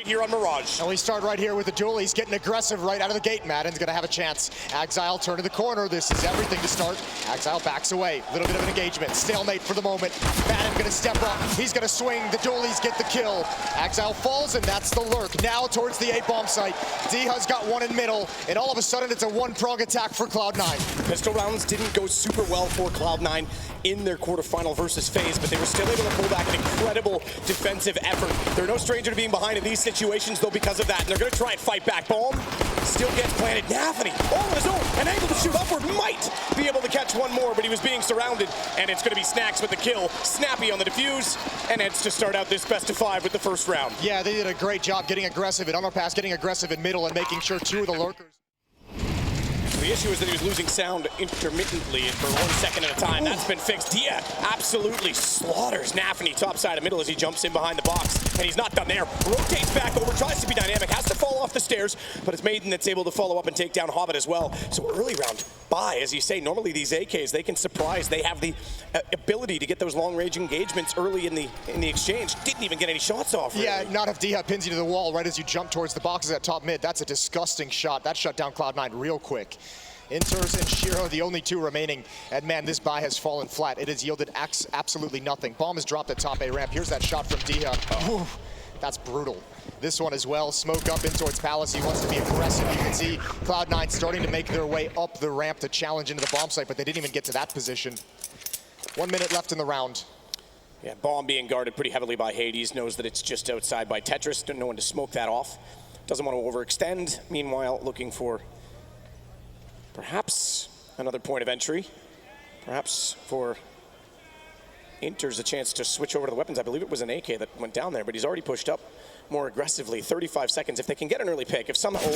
here on Mirage. And we start right here with the duel. He's getting aggressive right out of the gate. Madden's gonna have a chance. Exile turning the corner. This is everything to start. Exile backs away. A little bit of an engagement. Stalemate for the moment. Madden gonna step up. He's gonna swing. The dualies get the kill. Exile falls, and that's the lurk. Now towards the A-bomb site. Diha's got one in middle, and all of a sudden it's a one-prong attack for Cloud9. Pistol rounds didn't go super well for Cloud9 in their quarterfinal versus FaZe, but they were still able to pull back an incredible defensive effort. They're no stranger to being behind in these situations, though, because of that, and they're going to try and fight back. Bomb still gets planted. Nafany, all on his own, and able to shoot upward, might be able to catch one more, but he was being surrounded, and it's going to be Snacks with the kill. Snappy on the defuse, and it's to start out this best of 5 with the first round. Yeah, they did a great job getting aggressive at underpass, getting aggressive in middle, and making sure 2 of the lurkers. The issue is that he was losing sound intermittently for 1 second at a time. That's been fixed. Dia absolutely slaughters Nafany top side of middle as he jumps in behind the box. And he's not done there. Rotates back over, tries to be dynamic, has to fall off the stairs, but it's Maiden that's able to follow up and take down Hobbit as well. So early round bye, as you say, normally these AKs, they can surprise. They have the ability to get those long-range engagements early in the exchange. Didn't even get any shots off, really. Yeah, not if Diha pins you to the wall right as you jump towards the boxes at top mid. That's a disgusting shot. That shut down Cloud9 real quick. ENCE and Shiro, the only 2 remaining. And man, this buy has fallen flat. It has yielded absolutely nothing. Bomb is dropped at top A ramp. Here's that shot from Diha. That's brutal. This one as well. Smoke up in towards Palace. He wants to be aggressive. You can see Cloud9 starting to make their way up the ramp to challenge into the bomb site, but they didn't even get to that position. 1 minute left in the round. Yeah, Bomb being guarded pretty heavily by Hades. Knows that it's just outside by Tetris. Didn't know when to smoke that off. Doesn't want to overextend. Meanwhile, looking for perhaps another point of entry. Perhaps for ENCE a chance to switch over to the weapons. I believe it was an AK that went down there, but he's already pushed up more aggressively. 35 seconds. If they can get an early pick, if somehow,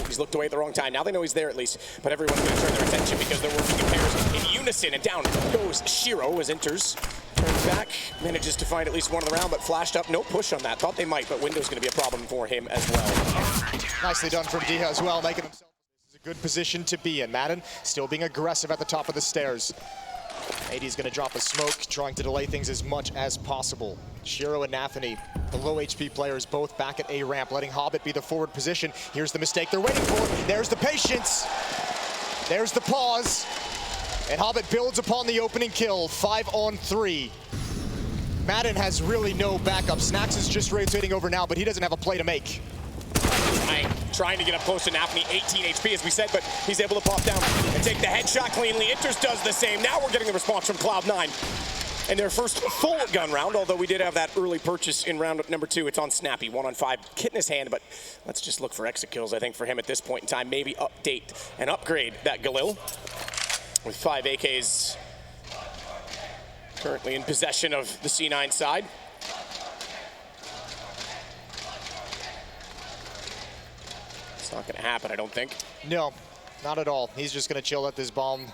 he's looked away at the wrong time. Now they know he's there at least, but everyone's going to turn their attention because they're working in pairs in unison, and down goes Shiro as ENCE turns back, manages to find at least one of the round, but flashed up. No push on that. Thought they might, but window's going to be a problem for him as well. Nicely done from Diha as well, making himself a good position to be in. Madden still being aggressive at the top of the stairs. AD's gonna drop a smoke, trying to delay things as much as possible. Shiro and Nafany, the low HP players, both back at A ramp, letting Hobbit be the forward position. Here's the mistake they're waiting for. There's the patience. There's the pause. And Hobbit builds upon the opening kill, 5 on 3. Madden has really no backup. Snacks is just rotating over now, but he doesn't have a play to make. Trying to get up close to Nafany, 18 HP as we said, but he's able to pop down and take the headshot cleanly. ENCE does the same. Now we're getting the response from Cloud9 in their first full gun round, although we did have that early purchase in round number 2. It's on Snappy, 1 on 5, kit in his hand, but let's just look for exit kills, I think, for him at this point in time. Maybe update and upgrade that Galil with 5 AKs currently in possession of the C9 side. It's not going to happen, I don't think. No, not at all. He's just going to chill, let this bomb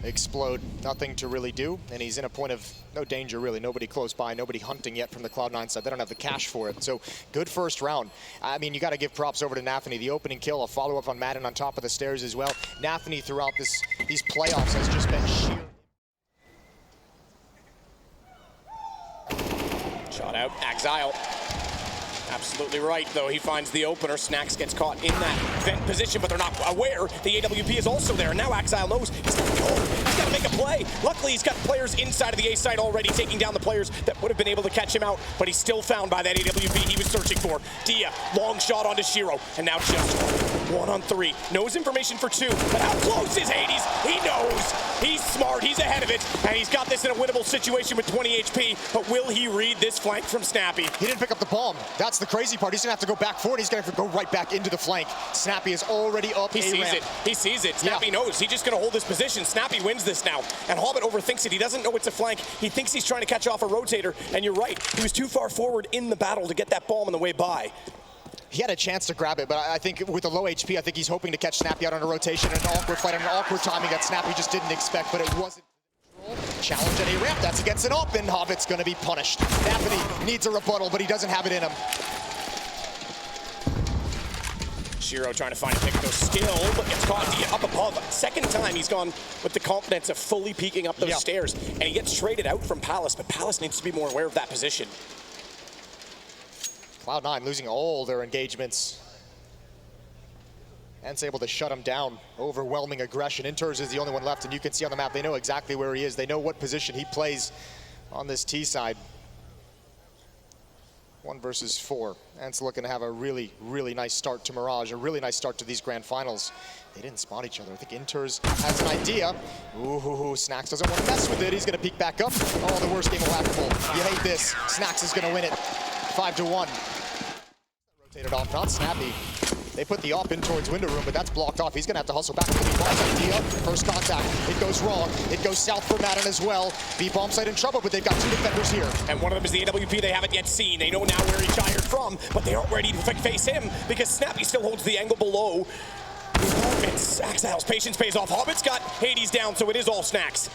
explode. Nothing to really do, and he's in a point of no danger, really. Nobody close by, nobody hunting yet from the Cloud9 side. They don't have the cash for it, so good first round. I mean, you got to give props over to Nafany. The opening kill, a follow-up on Madden on top of the stairs as well. Nafany throughout these playoffs has just been sheer. Shot out, Exile. Absolutely right, though. He finds the opener. Snacks gets caught in that vent position, but they're not aware. The AWP is also there, and now Exile knows he's got to go. He's got to make a play. Luckily, he's got players inside of the A side already, taking down the players that would have been able to catch him out, but he's still found by that AWP he was searching for. Dia, long shot onto Shiro, and now just 1 on 3. Knows information for 2, but how close is Hades? He knows. He's smart. He's ahead of it, and he's got this in a winnable situation with 20 HP, but will he read this flank from Snappy? He didn't pick up the bomb. That's the crazy part. He's gonna have to go back forward. He's gonna have to go right back into the flank. Snappy is already up. He sees it. He sees it. Snappy knows. He's just gonna hold this position. Snappy wins this now. And Hobbit overthinks it. He doesn't know it's a flank. He thinks he's trying to catch off a rotator. And you're right. He was too far forward in the battle to get that bomb on the way by. He had a chance to grab it, but I think with the low HP, I think he's hoping to catch Snappy out on a rotation, an awkward fight, and an awkward timing that Snappy just didn't expect, but it wasn't. Challenge at A ramp. That's against an open. Hobbit's gonna be punished. Nafany needs a rebuttal, but he doesn't have it in him. Shiro trying to find a pick those skill, but gets caught up above. Second time he's gone with the confidence of fully peeking up those stairs, and he gets traded out from Palace, but Palace needs to be more aware of that position. Cloud9 losing all their engagements. ENCE able to shut him down. Overwhelming aggression. ENCE is the only one left, and you can see on the map, they know exactly where he is. They know what position he plays on this T side. 1 versus 4. ENCE looking to have a really, really nice start to Mirage, a really nice start to these grand finals. They didn't spot each other. I think ENCE has an idea. Ooh, Snax doesn't want to mess with it. He's going to peek back up. Oh, the worst game imaginable. You hate this. Snax is going to win it. 5-1. Rotated off, not Snappy. They put the op in towards window room, but that's blocked off. He's going to have to hustle back to the B-bomb site. Idea, first contact. It goes wrong. It goes south for Madden as well. B-bomb site in trouble, but they've got 2 defenders here. And one of them is the AWP they haven't yet seen. They know now where he fired from, but they aren't ready to face him because Snappy still holds the angle below. Exile's patience pays off. Hobbit's got Hades down, so it is all Snax.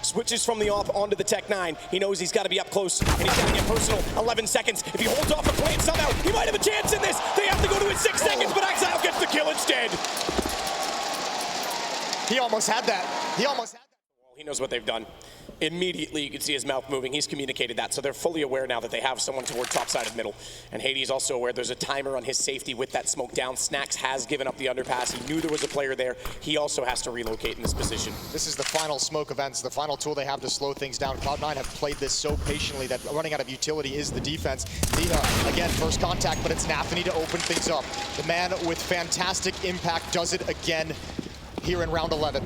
Switches from the op onto the Tech-9. He knows he's got to be up close, and he's got to get personal. 11 seconds. If he holds off the plant somehow, he might have a chance in this. They have to go to it 6 seconds, but Exile gets the kill instead. He almost had that. He almost had that. He knows what they've done. Immediately, you can see his mouth moving. He's communicated that, so they're fully aware now that they have someone toward top side of middle. And Hades also aware there's a timer on his safety with that smoke down. Snax has given up the underpass. He knew there was a player there. He also has to relocate in this position. This is the final smoke events, the final tool they have to slow things down. Cloud9 have played this so patiently that running out of utility is the defense. Again, first contact, but it's Nafany to open things up. The man with fantastic impact does it again here in round 11.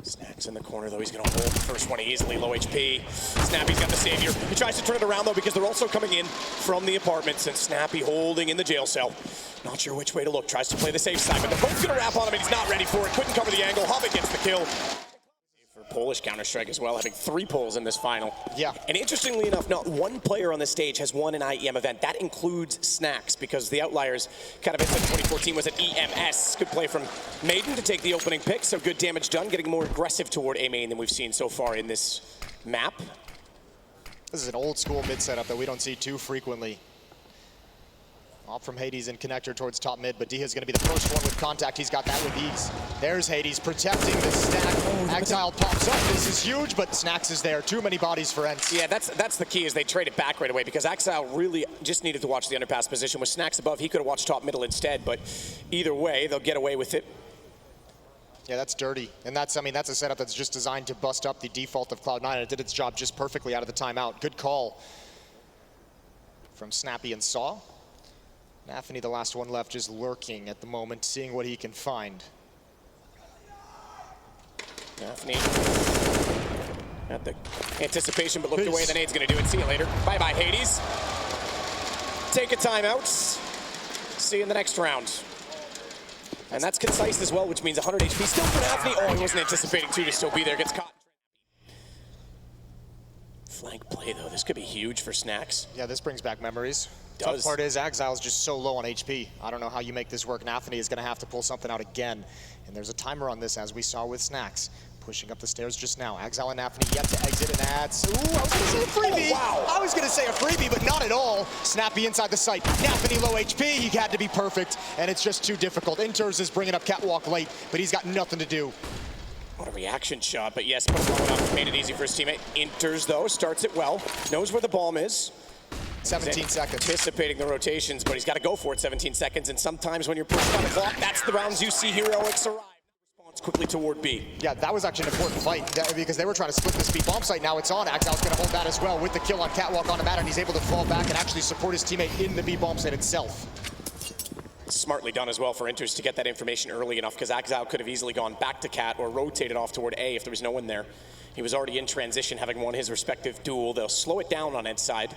Snax in the corner, though. He's going to hold the first one easily. Low HP. Snappy's got the savior. He tries to turn it around, though, because they're also coming in from the apartments, and Snappy holding in the jail cell. Not sure which way to look. Tries to play the safe side, but they're both going to wrap on him, and he's not ready for it. Couldn't cover the angle. Hobbit gets the kill. For Polish Counter-Strike as well, having 3 pulls in this final. Yeah. And interestingly enough, not one player on this stage has won an IEM event. That includes Snax, because the outliers kind of in 2014 was an EMS. Good play from Maiden to take the opening pick, so good damage done, getting more aggressive toward A main than we've seen so far in this map. This is an old school mid setup that we don't see too frequently. Off from Hades and connector towards top mid, but Diha's going to be the first one with contact. He's got that with ease. There's Hades protecting the stack. Exile pops up. This is huge, but Snax is there. Too many bodies for ENCE. Yeah, that's the key, is they trade it back right away, because Exile really just needed to watch the underpass position. With Snax above, he could have watched top middle instead, but either way, they'll get away with it. Yeah, that's dirty. And that's, I mean, that's a setup that's just designed to bust up the default of Cloud9, and it did its job just perfectly out of the timeout. Good call from Snappy and Saw. Nafany, the last one left, just lurking at the moment, seeing what he can find. Nafany at the anticipation, but looked away. The nade's going to do it. See you later. Bye-bye, Hades. Take a timeout. See you in the next round. And that's concise as well, which means 100 HP still for Nafany. Oh, he wasn't anticipating to still be there. Gets caught. Flank play, though. This could be huge for Snax. Yeah, this brings back memories. Does. Tough part is Exile's just so low on HP. I don't know how you make this work. Nafany is going to have to pull something out again. And there's a timer on this, as we saw with Snax. Pushing up the stairs just now. Exile and Nafany yet to exit, and adds. Ooh, I was going to say a freebie. Oh, wow. I was going to say a freebie, but not at all. Snappy inside the site. Nafany low HP. He had to be perfect, and it's just too difficult. ENCE is bringing up Catwalk late, but he's got nothing to do. What a reaction shot, but yes, put it low enough, made it easy for his teammate. ENCE, though, starts it well, knows where the bomb is. 17 seconds. Anticipating the rotations, but he's got to go for it. 17 seconds, and sometimes when you're pushed on the clock, that's the rounds you see heroics arrive. Response quickly toward B. Yeah, that was actually an important fight because they were trying to split this B bomb site. Now it's on. Exile's going to hold that as well with the kill on Catwalk on Madden. He's able to fall back and actually support his teammate in the B bomb site itself. Smartly done as well for ENCE to get that information early enough, because Exile could have easily gone back to Cat or rotated off toward A if there was no one there. He was already in transition, having won his respective duel. They'll slow it down on ENCE side.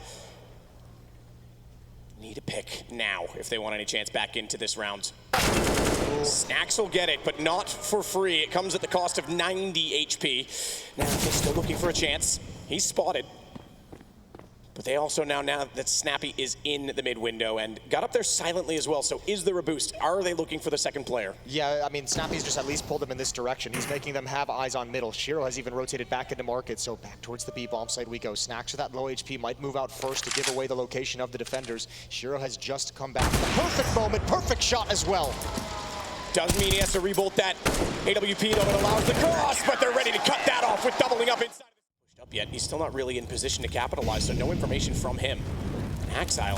Need a pick now if they want any chance back into this round. Snax will get it, but not for free. It comes at the cost of 90 HP. Now they're still looking for a chance. He's spotted. But they also now that Snappy is in the mid window and got up there silently as well. So is there a boost? Are they looking for the second player? Yeah, I mean, Snappy's just at least pulled them in this direction. He's making them have eyes on middle. Shiro has even rotated back into market, so back towards the B bomb side we go. Snax with that low HP might move out first to give away the location of the defenders. Shiro has just come back. Perfect moment, perfect shot as well. Does mean he has to rebolt that AWP, though it allows the cross, but they're ready to cut that off with doubling up inside. Up yet. He's still not really in position to capitalize, so no information from him. Exile.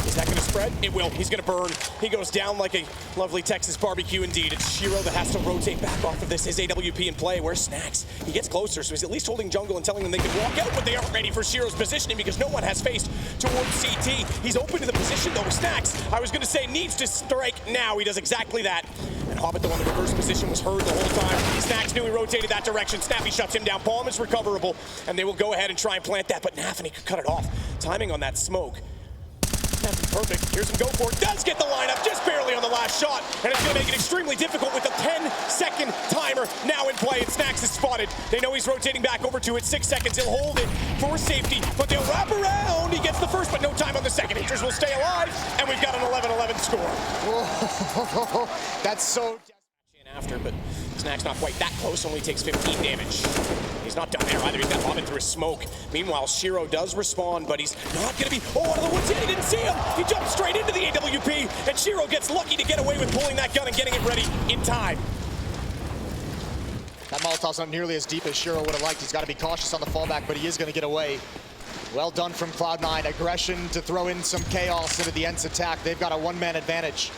Is that going to spread? It will. He's going to burn. He goes down like a lovely Texas barbecue indeed. It's Shiro that has to rotate back off of this. His AWP in play. Where's Snax? He gets closer, so he's at least holding jungle and telling them they can walk out, but they aren't ready for Shiro's positioning because no one has faced towards CT. He's open to the position, though. Snax, I was going to say, needs to strike now. He does exactly that. And Hobbit, though, on the reverse position, was heard the whole time. Snax knew he rotated that direction. Snappy shuts him down. Bomb is recoverable, and they will go ahead and try and plant that, but Nafany could cut it off. Timing on that smoke. Perfect. Here's him go for it. Does get the lineup just barely on the last shot, and it's going to make it extremely difficult with a 10-second timer now in play. And Snax is spotted. They know he's rotating back over to it. 6 seconds. He'll hold it for safety, but they'll wrap around. He gets the first, but no time on the second. Hinters will stay alive, and we've got an 11-11 score. Whoa. That's so. After, but Snax not quite that close, only takes 15 damage. He's not done there either. He's got Hobbit through his smoke. Meanwhile, Shiro does respond, but he's not going to be out of the woods yet. He didn't see him. He jumped straight into the AWP, and Shiro gets lucky to get away with pulling that gun and getting it ready in time. That Molotov's not nearly as deep as Shiro would have liked. He's got to be cautious on the fallback, but he is going to get away. Well done from Cloud9. Aggression to throw in some chaos into the ENCE attack. They've got a one-man advantage.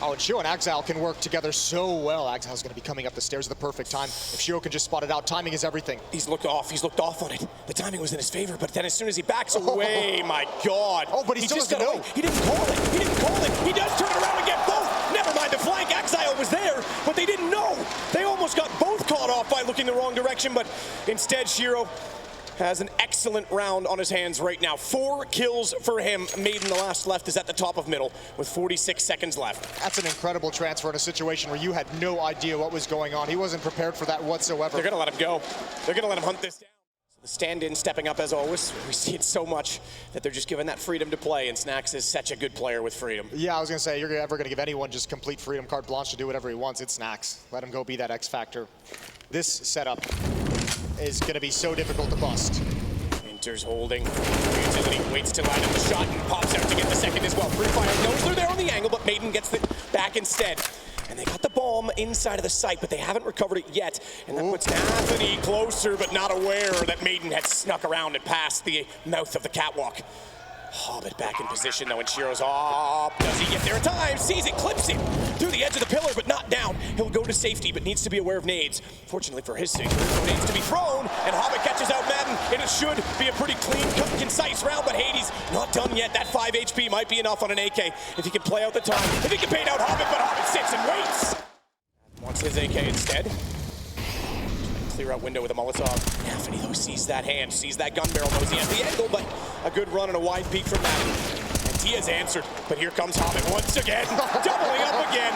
Oh, and Shiro and Exile can work together so well. Exile's going to be coming up the stairs at the perfect time. If Shiro can just spot it out, timing is everything. He's looked off. He's looked off on it. The timing was in his favor, but then as soon as he backs away, my God. Oh, but he still doesn't know. He didn't call it. He didn't call it. He does turn it around and get both. Never mind, the flank. Exile was there, but they didn't know. They almost got both caught off by looking the wrong direction, but instead Shiro has an excellent round on his hands right now. 4 kills for him. Maiden, the last left, is at the top of middle with 46 seconds left. That's an incredible transfer in a situation where you had no idea what was going on. He wasn't prepared for that whatsoever. They're going to let him go. They're going to let him hunt this down. The stand-in stepping up as always. We see it so much that they're just giving that freedom to play, and Snax is such a good player with freedom. Yeah, I was going to say, you're ever going to give anyone just complete freedom, carte blanche to do whatever he wants, it's Snax. Let him go be that X factor. This setup is going to be so difficult to bust. Inter's holding. Utility waits to line up the shot and pops out to get the second as well. Free Fire knows they're there on the angle, but Maiden gets the back instead. And they got the bomb inside of the site, but they haven't recovered it yet. And that puts Nafany closer, but not aware that Maiden had snuck around and past the mouth of the catwalk. Hobbit back in position though, and Shiro's up. Does he get there in time? Sees it, clips him through the edge of the pillar, but not down. He'll go to safety, but needs to be aware of nades. Fortunately for his sake, there's no nades to be thrown, and Hobbit catches out Madden, and it should be a pretty clean, cut, concise round, but Hades not done yet. That 5 HP might be enough on an AK if he can play out the time. If he can bait out Hobbit, but Hobbit sits and waits. Wants his AK instead. Clear out window with a Molotov. Nafany though sees that hand, sees that gun barrel, knows he has the angle, but a good run and a wide peek from Madden. And Diaz answered, but here comes Hobbit once again, doubling up again.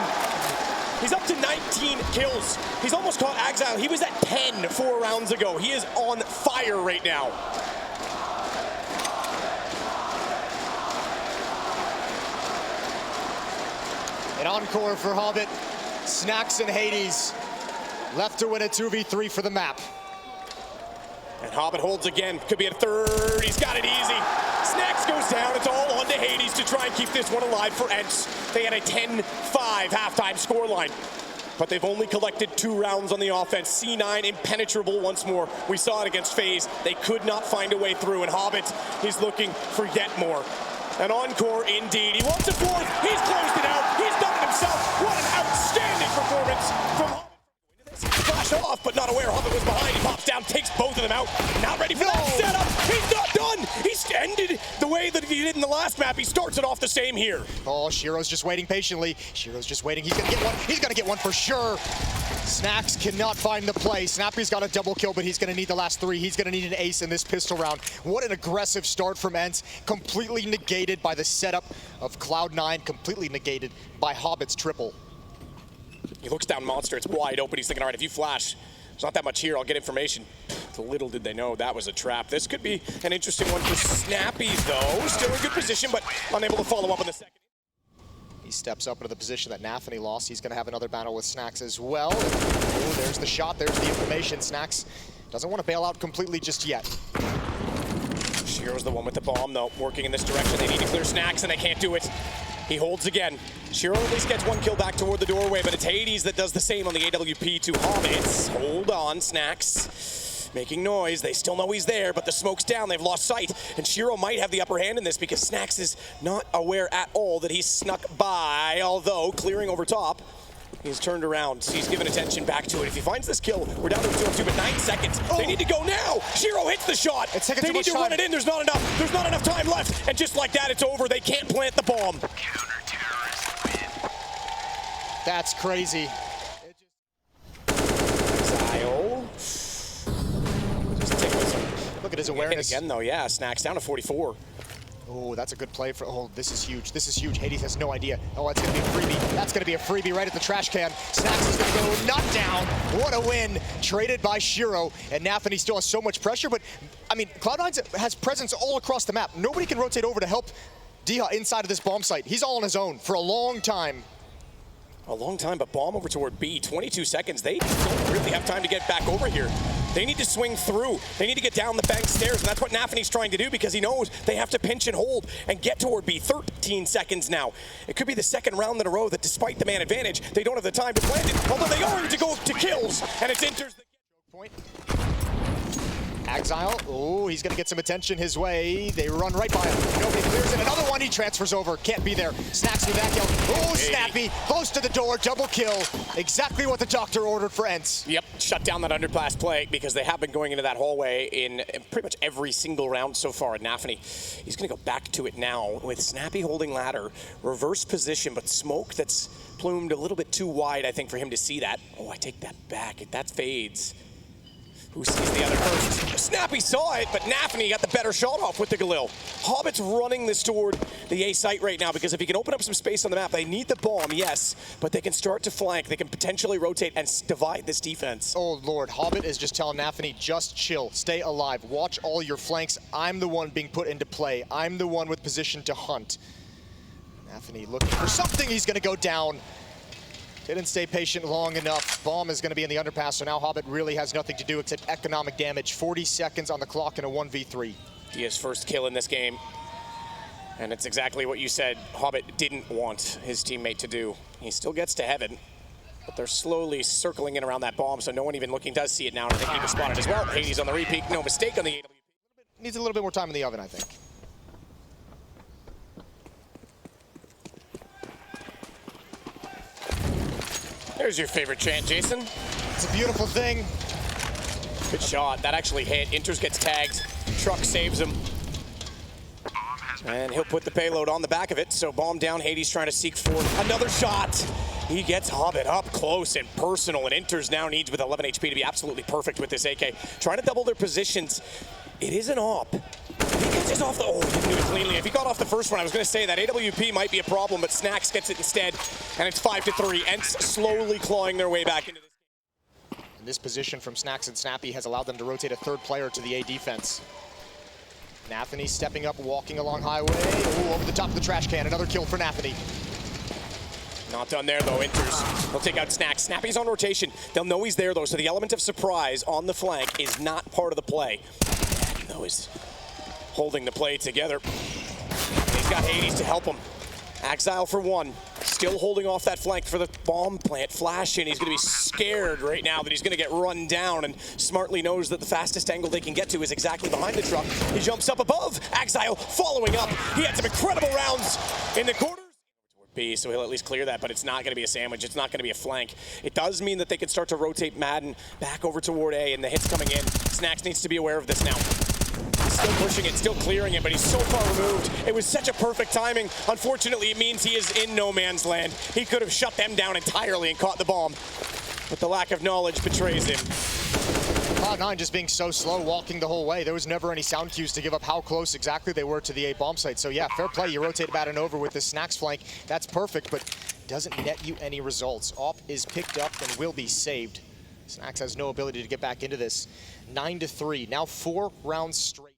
He's up to 19 kills. He's almost caught Exile. He was at 10 4 rounds ago. He is on fire right now. An encore for Hobbit. Snax and Hades left to win a 2v3 for the map. And Hobbit holds again. Could be a third. He's got it easy. Snax goes down. It's all on to Hades to try and keep this one alive for ENCE. They had a 10-5 halftime scoreline, but they've only collected 2 rounds on the offense. C9 impenetrable once more. We saw it against FaZe. They could not find a way through, and Hobbit is looking for yet more. An encore indeed. He wants a fourth. He's closed it out. He's done it himself. What an outstanding performance from Hobbit. Flash off, but not aware. Hobbit was behind. He pops down, takes both of them out. Not ready for that setup. He's not done. He's ended the way that he did in the last map. He starts it off the same here. Oh, Shiro's just waiting patiently. Shiro's just waiting. He's gonna get one. He's gonna get one for sure. Snax cannot find the play. Snappy's got a double kill, but he's gonna need the last 3. He's gonna need an ace in this pistol round. What an aggressive start from ENCE. Completely negated by the setup of Cloud9. Completely negated by Hobbit's triple. He looks down Monster, it's wide open. He's thinking, all right, if you flash, there's not that much here, I'll get information. So little did they know that was a trap. This could be an interesting one for Snappy, though. Still in good position, but unable to follow up in the second. He steps up into the position that Nafany lost. He's going to have another battle with Snax as well. Oh, there's the shot, there's the information. Snax doesn't want to bail out completely just yet. Shiro's the one with the bomb, though, working in this direction. They need to clear Snax, and they can't do it. He holds again. Shiro at least gets 1 kill back toward the doorway, but it's Hades that does the same on the AWP to Hobbits. Hold on, Snax. making noise. They still know he's there, but the smoke's down. They've lost sight, and Shiro might have the upper hand in this because Snax is not aware at all that he's snuck by, although clearing over top. He's turned around. He's given attention back to it. If he finds this kill, we're down to 2-2, but 9 seconds. They need to go now. Shiro hits the shot. They need to run it in. There's not enough. There's not enough time left. And just like that, it's over. They can't plant the bomb. Counter-terrorist win. That's crazy. Exile. Just tickles him. Look at his awareness. Again, though, yeah. Snax down to 44. Oh, that's a good play for. Oh, this is huge. This is huge. Hades has no idea. Oh, that's going to be a freebie. That's going to be a freebie right at the trash can. Snax is going to go not down. What a win. Traded by Shiro. And Nafany still has so much pressure. But, I mean, Cloud9 has presence all across the map. Nobody can rotate over to help Diha inside of this bomb site. He's all on his own for a long time. A long time, but bomb over toward B. 22 seconds. They don't really have time to get back over here. They need to swing through. They need to get down the bank stairs, and that's what Nafany's trying to do because he knows they have to pinch and hold and get toward B. 13 seconds now. It could be the second round in a row that despite the man advantage, they don't have the time to plant it, although they are to go to kills, and it's enters the point. Exile, oh, he's gonna get some attention his way. They run right by him. Nobody clears it. Another one, he transfers over. Can't be there. Snax with that kill. Oh, Snappy, close to the door, double kill. Exactly what the doctor ordered for ENCE. Yep, shut down that underpass play because they have been going into that hallway in pretty much every single round so far. And Nafany, he's gonna go back to it now with Snappy holding ladder, reverse position, but smoke that's plumed a little bit too wide, I think, for him to see that. Oh, I take that back. That fades. Who sees the other first? Snappy saw it, but Nafany got the better shot off with the Galil. Hobbit's running this toward the A site right now because if he can open up some space on the map, they need the bomb, yes, but they can start to flank. They can potentially rotate and divide this defense. Oh, Lord. Hobbit is just telling Nafany, just chill, stay alive, watch all your flanks. I'm the one being put into play. I'm the one with position to hunt. Nafany looking for something. He's going to go down. Didn't stay patient long enough. Bomb is going to be in the underpass, so now Hobbit really has nothing to do except economic damage. 40 seconds on the clock in a 1v3. Dia's first kill in this game. And it's exactly what you said Hobbit didn't want his teammate to do. He still gets to heaven, but they're slowly circling in around that bomb, so no one even looking does see it now, and they need to spot it as well. Hades on the repeat, no mistake on the AWP. Needs a little bit more time in the oven, I think. There's your favorite chant, Jason. It's a beautiful thing. Good shot. That actually hit. Inters gets tagged. Truck saves him. And he'll put the payload on the back of it. So bomb down. Hades trying to seek for another shot. He gets Hobbit up close and personal. And Inters now needs with 11 HP to be absolutely perfect with this AK. Trying to double their positions. It is an op. He gets it off the... Oh, he didn't do it cleanly. If he got off the first one, I was going to say that AWP might be a problem, but Snax gets it instead. And it's 5-3. ENCE slowly clawing their way back into this game. And this position from Snax and Snappy has allowed them to rotate a third player to the A defense. Nafany stepping up, walking along highway. Ooh, over the top of the trash can. Another kill for Nafany. Not done there, though. Inters. They'll take out Snax. Snappy's on rotation. They'll know he's there, though, so the element of surprise on the flank is not part of the play. Though he's holding the play together. He's got Hades to help him. Exile for one. Still holding off that flank for the bomb plant. Flashing. He's going to be scared right now that he's going to get run down, and smartly knows that the fastest angle they can get to is exactly behind the truck. He jumps up above. Exile following up. He had some incredible rounds in the quarters. B, so he'll at least clear that, but it's not going to be a sandwich. It's not going to be a flank. It does mean that they can start to rotate Madden back over toward A, and the hit's coming in. Snax needs to be aware of this now. He's still pushing it, still clearing it, but he's so far removed. It was such a perfect timing. Unfortunately, it means he is in no man's land. He could have shut them down entirely and caught the bomb, but the lack of knowledge betrays him. Cloud9 just being so slow, walking the whole way. There was never any sound cues to give up how close exactly they were to the A bomb site. So yeah, fair play. You rotate Madden over with this Snax flank. That's perfect, but doesn't net you any results. Op is picked up and will be saved. Snax has no ability to get back into this. 9-3, now 4 rounds straight.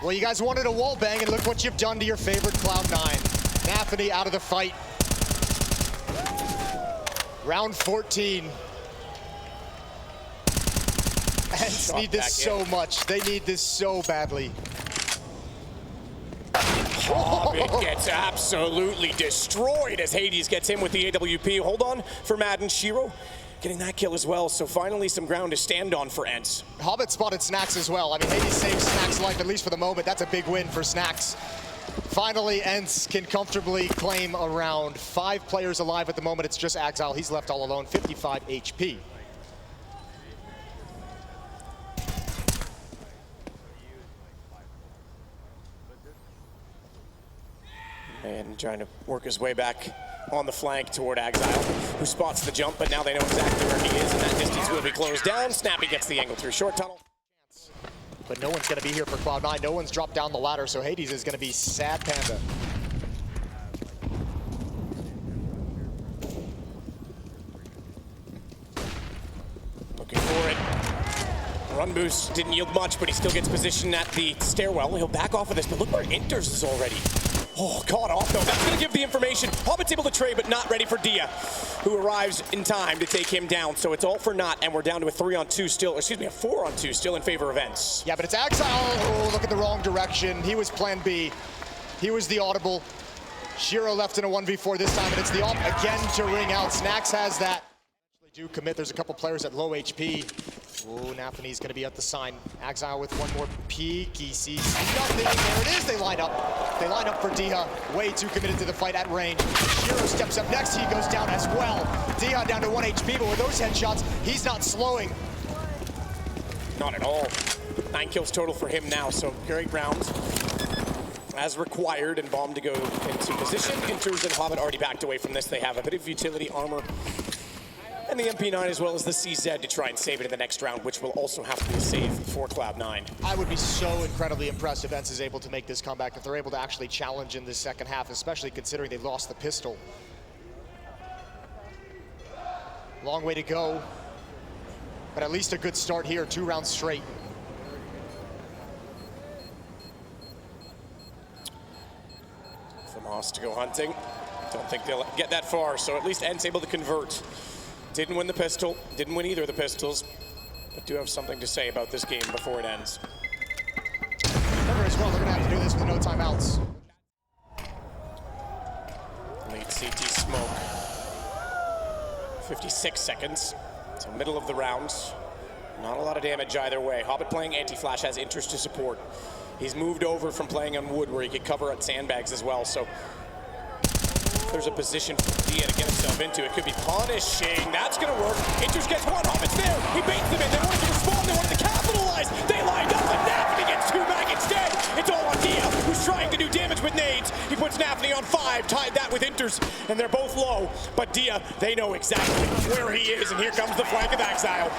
Well, you guys wanted a wall bang, and look what you've done to your favorite Cloud9. Nafany out of the fight. Round 14. ENCE need this so much. They need this so badly. Hobbit gets absolutely destroyed as Hades gets him with the AWP. Hold on for Madden. Shiro getting that kill as well. So finally some ground to stand on for ENCE. Hobbit spotted Snacks as well. I mean, maybe save Snacks' life, at least for the moment. That's a big win for Snacks. Finally, ENCE can comfortably claim a round. 5 players alive at the moment. It's just Exile. He's left all alone, 55 HP. And trying to work his way back on the flank toward Exile, who spots the jump, but now they know exactly where he is, and that distance will be closed down. Snappy gets the angle through short tunnel. But no one's going to be here for Cloud9. No one's dropped down the ladder, so Hades is going to be sad panda. Looking for it. Run boost didn't yield much, but he still gets positioned at the stairwell. He'll back off of this, but look where Inters is already. Oh, caught off though. That's going to give the information. Hobbit's able to trade, but not ready for Dia, who arrives in time to take him down. So it's all for naught, and we're down to a 3-on-2 still, excuse me, a 4-on-2 still in favor of ENCE. Yeah, but it's Exile. Oh, look at the wrong direction. He was plan B. He was the audible. Shiro left in a 1v4 this time, and it's the op again to ring out. Snacks has that. They do commit. There's a couple players at low HP. Oh, Nafany's going to be at the sign. Exile with one more peek. He sees nothing. There it is. They line up. They line up for Dia. Way too committed to the fight at range. Shiro steps up next. He goes down as well. Dia down to 1 HP, but with those headshots, he's not slowing. Not at all. 9 kills total for him now, so great rounds. As required, and Bomb to go into position. Inters and Hobbit already backed away from this. They have a bit of utility armor and the MP9 as well as the CZ to try and save it in the next round, which will also have to be a save for Cloud9. I would be so incredibly impressed if ENCE is able to make this comeback, if they're able to actually challenge in the second half, especially considering they lost the pistol. Long way to go, but at least a good start here, 2 rounds straight. Famas to go hunting. Don't think they'll get that far, so at least ENCE able to convert. Didn't win the pistol, didn't win either of the pistols, but do have something to say about this game before it ends. Remember as well, they're gonna have to do this with no timeouts. Late CT smoke. 56 seconds, so middle of the round. Not a lot of damage either way. Hobbit playing anti-flash has interest to support. He's moved over from playing on wood where he could cover at sandbags as well, so there's a position for Dia to get himself into. It could be punishing. That's going to work. Inters gets one. Hobbit's there. He baits them in. They wanted to respond. They wanted to capitalize. They lined up, and Nafany gets 2 back instead. It's all on Dia, who's trying to do damage with nades. He puts Nafany on 5, tied that with Inters, and they're both low. But Dia, they know exactly where he is, and here comes the flank of Exile.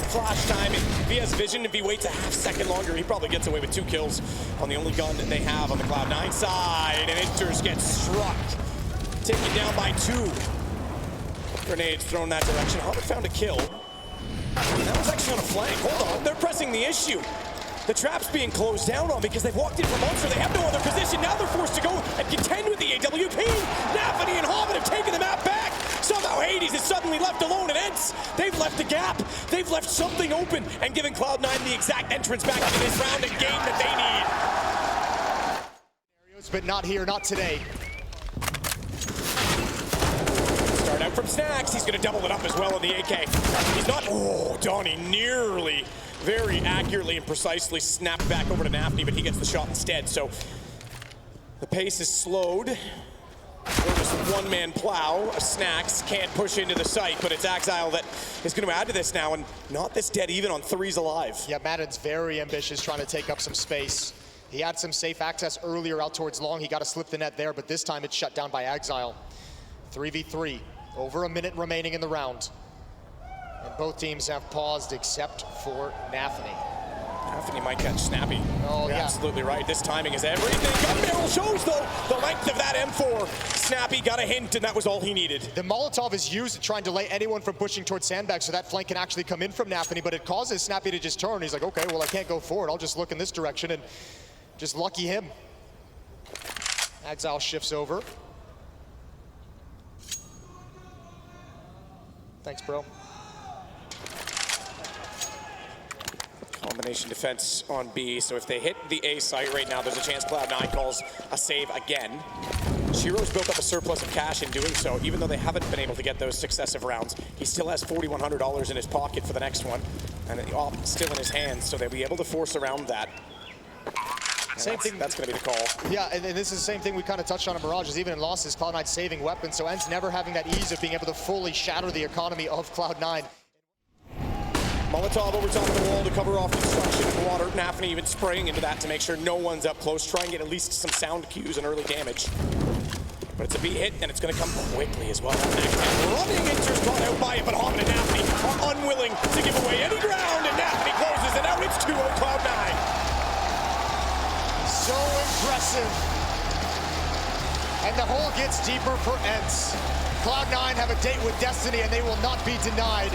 Flash time, and Via's vision, if he waits a half-second longer, he probably gets away with 2 kills on the only gun that they have on the Cloud9 side, and Inters gets struck. Taken down by 2. Grenades thrown that direction. Hobbit found a kill. That was actually on a flank. Hold on, they're pressing the issue. The trap's being closed down on because they've walked in for Monster. They have no other position. Now they're forced to go and contend with the AWP. Nafany and Hobbit have taken the map back. Somehow Hades is suddenly left alone, and ENCE, they've left a gap. They've left something open and given Cloud9 the exact entrance back into this round and game that they need. But not here, not today. Start out from Snacks. He's going to double it up as well on the AK. He's not, oh, Donnie nearly, very accurately and precisely snapped back over to Nafany, but he gets the shot instead. So the pace is slowed. We're just one-man plow. Snacks can't push into the site, but it's Exile that is going to add to this now, and not this dead even on 3s alive. Yeah, Madden's very ambitious, trying to take up some space. He had some safe access earlier out towards long. He got to slip the net there, but this time it's shut down by Exile. 3v3, over a minute remaining in the round. And both teams have paused except for Nafany. Nafany might catch Snappy. Oh, You're yeah. absolutely right. This timing is everything. Gun barrel shows, though, the length of that M4. Snappy got a hint, and that was all he needed. The Molotov is used to try and delay anyone from pushing towards sandbags, so that flank can actually come in from Nafany, but it causes Snappy to just turn. He's like, okay, well, I can't go forward. I'll just look in this direction, and just lucky him. Exile shifts over. Thanks, bro. Combination defense on B, so if they hit the A site right now, there's a chance Cloud9 calls a save again. Shiro's built up a surplus of cash in doing so, even though they haven't been able to get those successive rounds. He still has $4,100 in his pocket for the next one, and the op still in his hands, so they'll be able to force around that. Same thing. That's going to be the call. Yeah, and this is the same thing we kind of touched on in Mirages. Even in losses, Cloud9 saving weapons, so ENCE never having that ease of being able to fully shatter the economy of Cloud9. Molotov over top of the wall to cover off destruction and water. Nafany even spraying into that to make sure no one's up close. Try and get at least some sound cues and early damage. But it's a B hit, and it's going to come quickly as well. Running, Inter's caught out by it, but Hoffman and Nafany are unwilling to give away any ground, and Nafany closes it out. It's 2-0 Cloud9. So impressive. And the hole gets deeper for ENCE. Cloud9 have a date with destiny, and they will not be denied.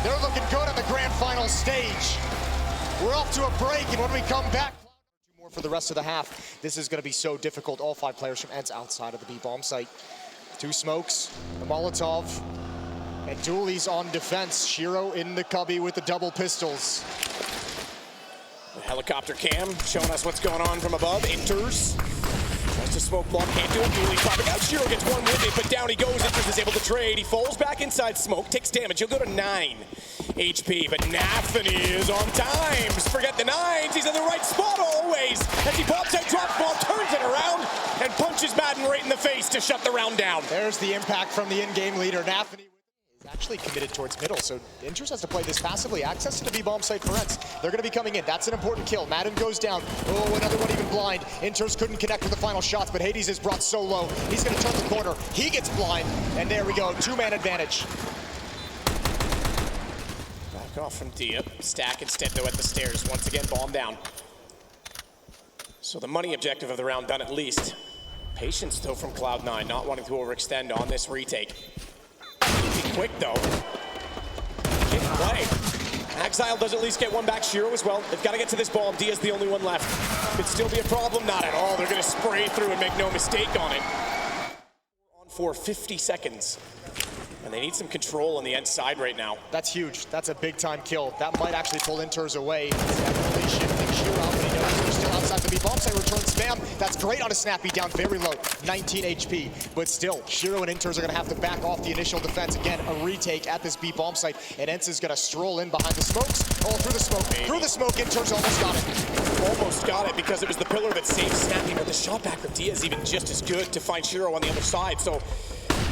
They're looking good on the grand final stage. We're off to a break, and when we come back, two more for the rest of the half. This is going to be so difficult. All 5 players from ENCE outside of the B-bomb site. 2 smokes, the Molotov, and Dooley's on defense. Shiro in the cubby with the double pistols. The helicopter cam showing us what's going on from above. Enters. Tries to smoke block, can't do it. Dooley popping out. Shiro gets one with it, but down he goes. Enters is able to trade. He falls back inside smoke, takes damage. He'll go to 9 HP, but Nafany is on time. Forget the 9s. He's in the right spot always. As he pops out, drops ball, turns it around, and punches Madden right in the face to shut the round down. There's the impact from the in-game leader. Nafany is actually committed towards middle, so Inters has to play this passively. Access to the B-bomb site for ENCE. They're going to be coming in. That's an important kill. Madden goes down. Oh, another one even blind. Inters couldn't connect with the final shots, but Hades is brought so low. He's going to turn the corner. He gets blind, and there we go. 2-man advantage. Back off from Dia. Stack instead, though, at the stairs. Once again, bomb down. So the money objective of the round done at least. Patience, though, from Cloud9, not wanting to overextend on this retake. Be quick, though. Can't play. Exile does at least get one back. Shiro as well. They've got to get to this bomb. Dia's the only one left. Could still be a problem. Not at all. They're going to spray through and make no mistake on it. On for 50 seconds. And they need some control on the ENCE side right now. That's huge. That's a big-time kill. That might actually pull Inters away. Definitely shifting Shiro out, but he knows they're still outside the B-bomb site. Return spam. That's great on a snappy, down very low. 19 HP. But still, Shiro and Inters are going to have to back off the initial defense. Again, a retake at this B-bomb site. And ENCE is going to stroll in behind the smokes. Oh, through the smoke. Maybe. Through the smoke, Inters almost got it. Almost got it because it was the pillar that saved Snappy, but the shot back from Dia is even just as good to find Shiro on the other side. So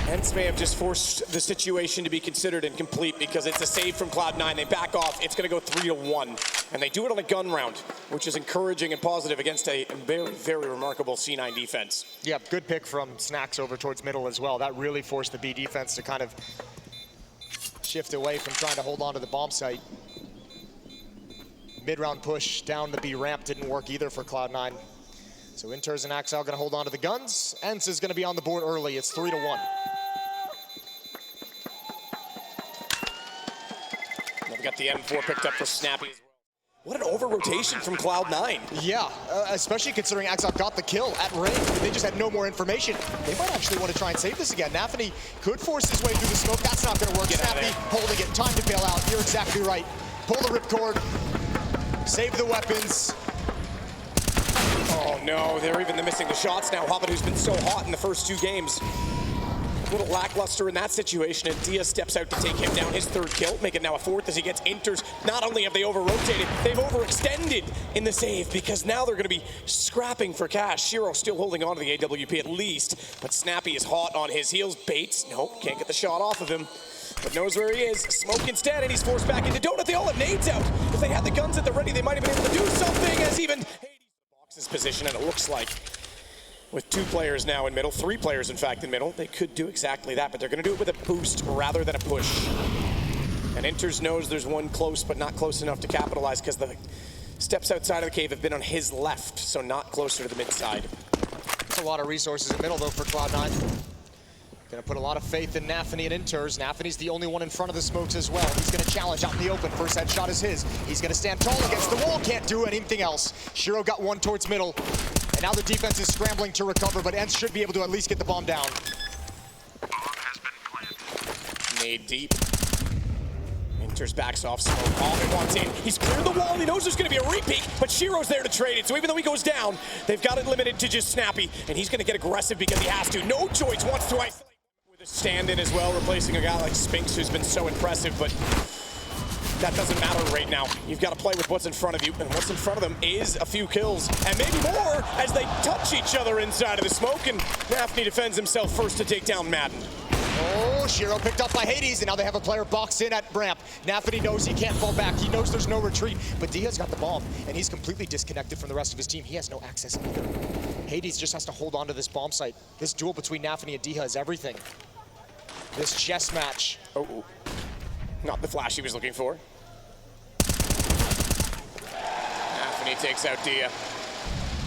ENCE may have just forced the situation to be considered incomplete because it's a save from Cloud9. They back off. It's going to go 3-1. And they do it on a gun round, which is encouraging and positive against a very, very remarkable C9 defense. Yeah, good pick from Snacks over towards middle as well. That really forced the B defense to kind of shift away from trying to hold on to the bomb site. Mid-round push down the B ramp didn't work either for Cloud9. So Inters and Axel going to hold on to the guns. ENCE is going to be on the board early. It's 3-1. We've got the M4 picked up for Snappy as well. What an over-rotation from Cloud9. Yeah, especially considering Axel got the kill at range. They just had no more information. They might actually want to try and save this again. Nafany could force his way through the smoke. That's not going to work. Snappy holding it. Time to bail out. You're exactly right. Pull the ripcord. Save the weapons. Oh no, they're even missing the shots now. Hobbit, who's been so hot in the first 2 games. A little lackluster in that situation, and Dia steps out to take him down. His 3rd kill, make it now a 4th as he gets Inters. Not only have they over-rotated, they've overextended in the save because now they're going to be scrapping for cash. Shiro still holding on to the AWP at least, but Snappy is hot on his heels. Bates, nope, can't get the shot off of him, but knows where he is. Smoke instead, and he's forced back into Donut. They all have nades out. If they had the guns at the ready, they might have been able to do something, as even Hades boxes position, and it looks like with 2 players now in middle, 3 players in fact in middle, they could do exactly that, but they're going to do it with a boost rather than a push. And Inters knows there's one close, but not close enough to capitalize because the steps outside of the cave have been on his left, so not closer to the mid side. That's a lot of resources in middle though for Cloud9. Gonna put a lot of faith in Nafany and Inters. Nafany's the only one in front of the smokes as well. He's gonna challenge out in the open. First headshot is his. He's gonna stand tall against the wall. Can't do anything else. Shiro got one towards middle. And now the defense is scrambling to recover, but ENCE should be able to at least get the bomb down. Bomb has been planted. Made deep. Enters, backs off smoke. Alvin wants in. He's cleared the wall. He knows there's going to be a repeat, but Shiro's there to trade it. So even though he goes down, they've got it limited to just Snappy, and he's going to get aggressive because he has to. No choice, wants to isolate with a stand-in as well, replacing a guy like Spinks, who's been so impressive, but that doesn't matter right now. You've got to play with what's in front of you, and what's in front of them is a few kills, and maybe more as they touch each other inside of the smoke, and Nafny defends himself first to take down Madden. Oh, Shiro picked up by Hades, and now they have a player boxed in at ramp. Nafny knows he can't fall back. He knows there's no retreat, but Diha's got the bomb, and he's completely disconnected from the rest of his team. He has no access either. Hades just has to hold on to this bomb site. This duel between Nafny and Diha is everything. This chess match. Oh. Not the flash he was looking for. Nafny takes out Dia.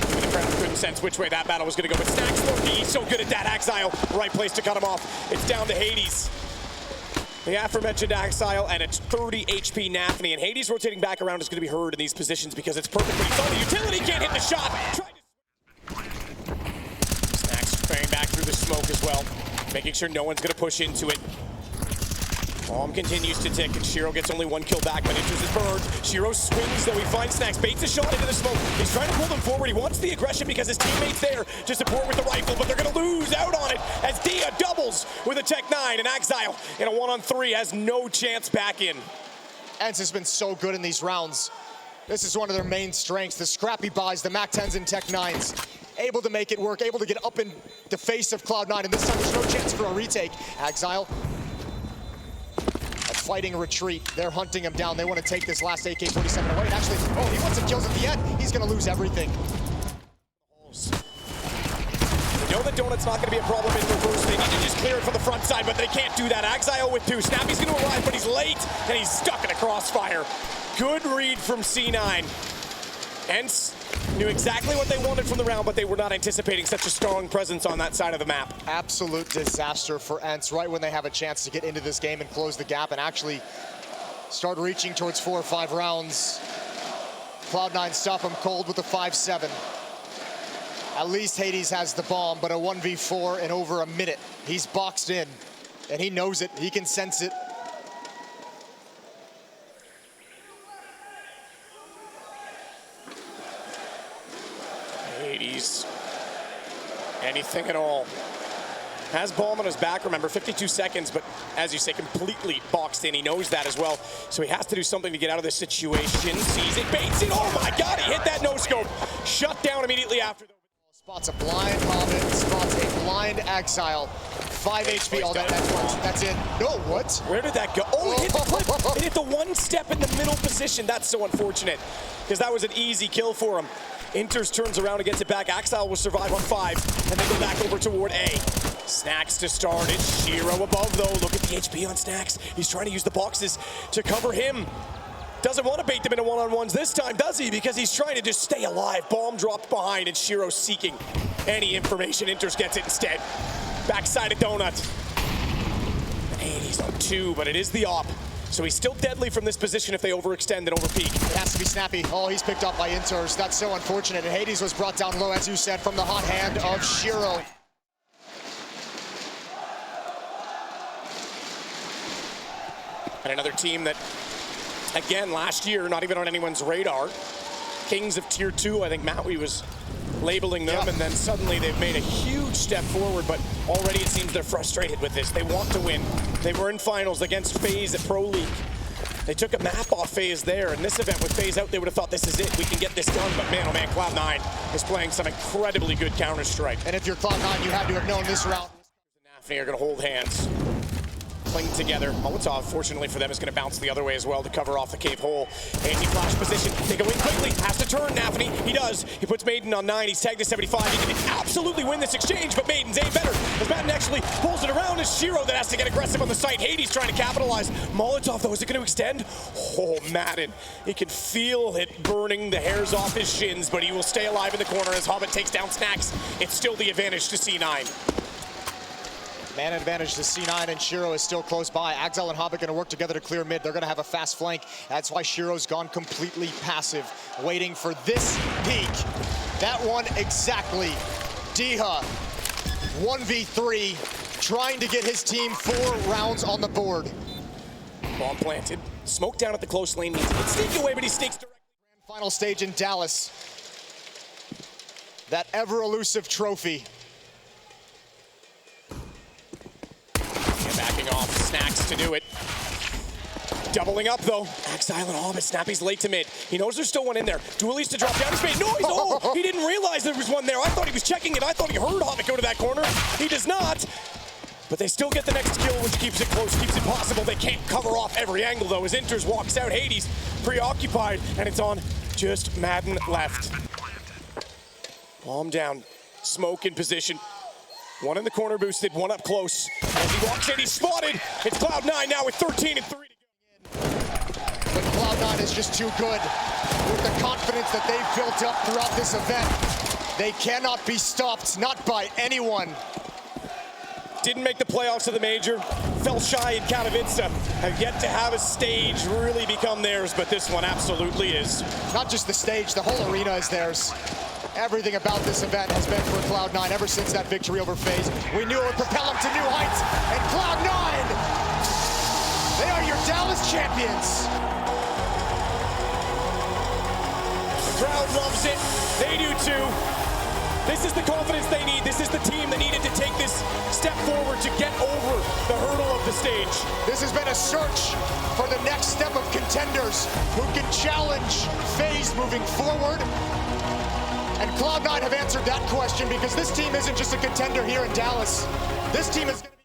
The crowd couldn't sense which way that battle was going to go, but Snacks looking, he's so good at that. Axile, right place to cut him off. It's down to Hades. The aforementioned Axile, and it's 30 HP Nafny, and Hades rotating back around is going to be heard in these positions because it's perfect, but he's on the utility, can't hit the shot. Snacks spraying back through the smoke as well, making sure no one's going to push into it. Bomb continues to tick, and Shiro gets only one kill back, but Enters is burned. Shiro swings, though he finds Snacks, baits a shot into the smoke. He's trying to pull them forward. He wants the aggression because his teammate's there to support with the rifle, but they're going to lose out on it as Dia doubles with a Tech 9, and Axile in a 1-on-3 has no chance back in. ENCE has been so good in these rounds. This is one of their main strengths, the scrappy buys, the Mac 10s and Tech 9s. Able to make it work, able to get up in the face of Cloud9, and this time there's no chance for a retake. Axile fighting a retreat. They're hunting him down. They want to take this last AK-47 away. And actually, oh, he wants some kills at the end. He's going to lose everything. They know that Donut's not going to be a problem in reverse. They need to just clear it from the front side, but they can't do that. Axile with 2. Snappy's going to arrive, but he's late, and he's stuck in a crossfire. Good read from C9. ENCE knew exactly what they wanted from the round, but they were not anticipating such a strong presence on that side of the map. Absolute disaster for ENCE right when they have a chance to get into this game and close the gap and actually start reaching towards 4 or 5 rounds. Cloud9 stop him cold with a 5-7. At least Hades has the bomb, but a 1v4 in over a minute. He's boxed in, and he knows it. He can sense it. Hades, anything at all. Has bomb on his back, remember, 52 seconds, but as you say, completely boxed in. He knows that as well, so he has to do something to get out of this situation. Sees it, baits it, oh my God, he hit that no-scope. Shut down immediately after. Spots a blind Hobbit, spots a blind Axile. 5 HP, oh, that's it. No, what? Where did that go? Oh, it hit the clip. It hit the one step in the middle position. That's so unfortunate, because that was an easy kill for him. Enters, turns around and gets it back. Axile will survive on 5, and then go back over toward A. Snacks to start it. Shiro above, though. Look at the HP on Snacks. He's trying to use the boxes to cover him. Doesn't want to bait them into one-on-ones this time, does he? Because he's trying to just stay alive. Bomb dropped behind, and Shiro seeking any information. Enters gets it instead. Backside of Donut. And he's on 2, but it is the op. So he's still deadly from this position if they overextend and overpeak. It has to be Snappy. Oh, he's picked up by Enters. That's so unfortunate. And Hades was brought down low, as you said, from the hot hand of Shiro. And another team that, again, last year, not even on anyone's radar. Kings of Tier 2, I think Maui was labeling them, and then suddenly they've made a huge step forward, but already it seems they're frustrated with this. They want to win. They were in finals against FaZe at Pro League. They took a map off FaZe there. In this event with FaZe out, they would have thought this is it. We can get this done, but man, oh man, Cloud9 is playing some incredibly good Counter-Strike. And if you're Cloud9, you had to have known this round. Nafny are going to hold hands. Cling together. Molotov, fortunately for them, is going to bounce the other way as well to cover off the cave hole. Anti-flash position. They go in quickly. Has to turn, Nafny. He does. He puts Maiden on 9. He's tagged to 75. He can absolutely win this exchange, but Maiden's aim better. As Madden actually pulls it around, it's Shiro that has to get aggressive on the site. Hades trying to capitalize. Molotov, though, is it going to extend? Oh, Madden. He can feel it burning the hairs off his shins, but he will stay alive in the corner as Hobbit takes down Snacks. It's still the advantage to C9. Man advantage to C9, and Shiro is still close by. Axile and Hobbit going to work together to clear mid. They're going to have a fast flank. That's why Shiro's gone completely passive, waiting for this peak. That one exactly. Diha, 1v3, trying to get his team 4 rounds on the board. Bomb planted. Smoke down at the close lane means he can sneak away, but he sneaks directly. Final stage in Dallas. That ever-elusive trophy. And backing off, Snacks to do it. Doubling up though. Exile and Hobbit. Snappy's late to mid. He knows there's still one in there. Duelist to drop down. He's made noise. Oh, he didn't realize there was one there. I thought he was checking it. I thought he heard Hobbit go to that corner. He does not. But they still get the next kill, which keeps it close, keeps it possible. They can't cover off every angle though. As Inters walks out, Hades preoccupied, and it's on just Madden left. Bomb down. Smoke in position. One in the corner boosted, one up close. As he walks in, he's spotted. It's Cloud9 now with 13 and 3 to go. But Cloud9 is just too good. With the confidence that they've built up throughout this event, they cannot be stopped, not by anyone. Didn't make the playoffs of the major, fell shy in Katowice, have yet to have a stage really become theirs, but this one absolutely is. Not just the stage, the whole arena is theirs. Everything about this event has been for Cloud9 ever since that victory over FaZe. We knew it would propel them to new heights, and Cloud9, they are your Dallas champions. The crowd loves it, they do too. This is the confidence they need. This is the team that needed to take this step forward to get over the hurdle of the stage. This has been a search for the next step of contenders who can challenge FaZe moving forward. And Cloud9 have answered that question because this team isn't just a contender here in Dallas. This team is going to